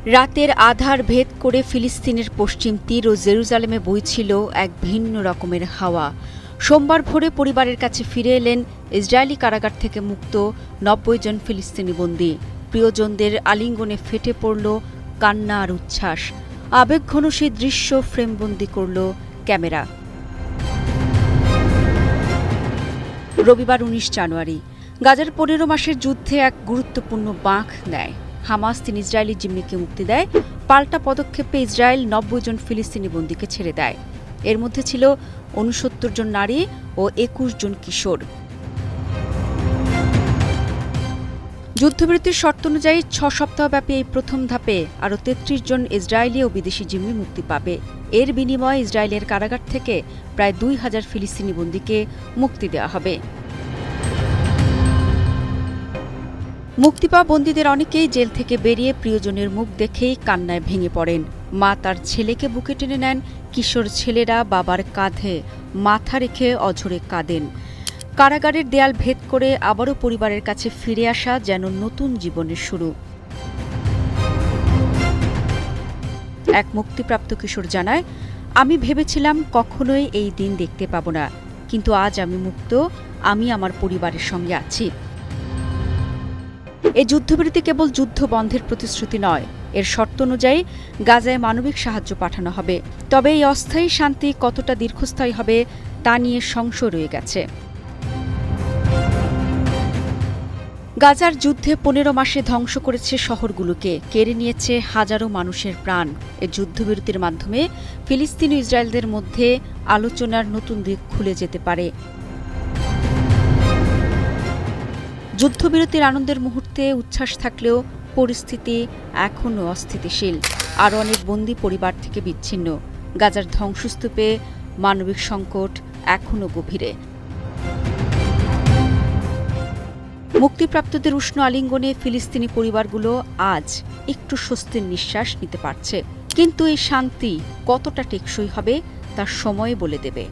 রাতের আধার ভেদ করে ফিলিস্তিনের পশ্চিম তীর ও জেরুজালেমে বইছিল এক ভিন্ন রকমের হাওয়া। সোমবার ভোরে পরিবারের কাছে ফিরে এলেন ইসরায়েলি কারাগার থেকে মুক্ত ৯০ জন ফিলিস্তিনি বন্দী। প্রিয়জনদের আলিঙ্গনে ফেটে পড়ল কান্না আর উচ্ছ্বাস। আবেগঘন সেই দৃশ্য ফ্রেমবন্দি করল ক্যামেরা। রবিবার ১৯ জানুয়ারি গাজার ১৫ মাসের যুদ্ধে এক গুরুত্বপূর্ণ বাঁক নেয়। হামাস ৩ ইসরায়েলি জিম্মিকে মুক্তি দেয়। পাল্টা পদক্ষেপে ইসরায়েল ৯০ জন ফিলিস্তিনি বন্দীকে ছেড়ে দেয়। এর মধ্যে ছিল ৬৯ জন নারী ও ২১ জন কিশোর। যুদ্ধবিরতির শর্ত অনুযায়ী ৬ সপ্তাহব্যাপী এই প্রথম ধাপে আরও ৩৩ জন ইসরায়েলি ও বিদেশি জিম্মি মুক্তি পাবে। এর বিনিময়ে ইসরায়েলের কারাগার থেকে প্রায় ২,০০০ ফিলিস্তিনি বন্দীকে মুক্তি দেওয়া হবে। মুক্তি পাওয়া বন্দীদের অনেকেই জেল থেকে বেরিয়ে প্রিয়জনের মুখ দেখেই কান্নায় ভেঙে পড়েন। মা তার ছেলেকে বুকে টেনে নেন, কিশোর ছেলেরা বাবার কাঁধে মাথা রেখে অঝরে কাঁদেন। কারাগারের দেয়াল ভেদ করে আবারও পরিবারের কাছে ফিরে আসা যেন নতুন জীবনের শুরু। এক মুক্তিপ্রাপ্ত কিশোর জানায়, আমি ভেবেছিলাম কখনোই এই দিন দেখতে পাব না, কিন্তু আজ আমি মুক্ত, আমি আমার পরিবারের সঙ্গে আছি। এই যুদ্ধবিরতি কেবল যুদ্ধ বন্ধের প্রতিশ্রুতি নয়, এর শর্ত অনুযায়ী গাজায় মানবিক সাহায্য পাঠানো হবে। তবে এই অস্থায়ী শান্তি কতটা দীর্ঘস্থায়ী হবে তা নিয়ে সংশয় রয়ে গেছে। গাজার যুদ্ধে ১৫ মাসে ধ্বংস করেছে শহরগুলোকে, কেড়ে নিয়েছে হাজারো মানুষের প্রাণ। এই যুদ্ধবিরতির মাধ্যমে ফিলিস্তিনি ও ইসরায়েলদের মধ্যে আলোচনার নতুন দিক খুলে যেতে পারে। যুদ্ধবিরতির আনন্দের মুহূর্তে উচ্ছ্বাস থাকলেও পরিস্থিতি এখনও অস্থিতিশীল। আরও অনেক বন্দী পরিবার থেকে বিচ্ছিন্ন। গাজার ধ্বংসস্তূপে মানবিক সংকট এখনও গভীরে। মুক্তিপ্রাপ্তদের উষ্ণ আলিঙ্গনে ফিলিস্তিনি পরিবারগুলো আজ একটু স্বস্তির নিঃশ্বাস নিতে পারছে। কিন্তু এই শান্তি কতটা টেকসই হবে তা সময় বলে দেবে।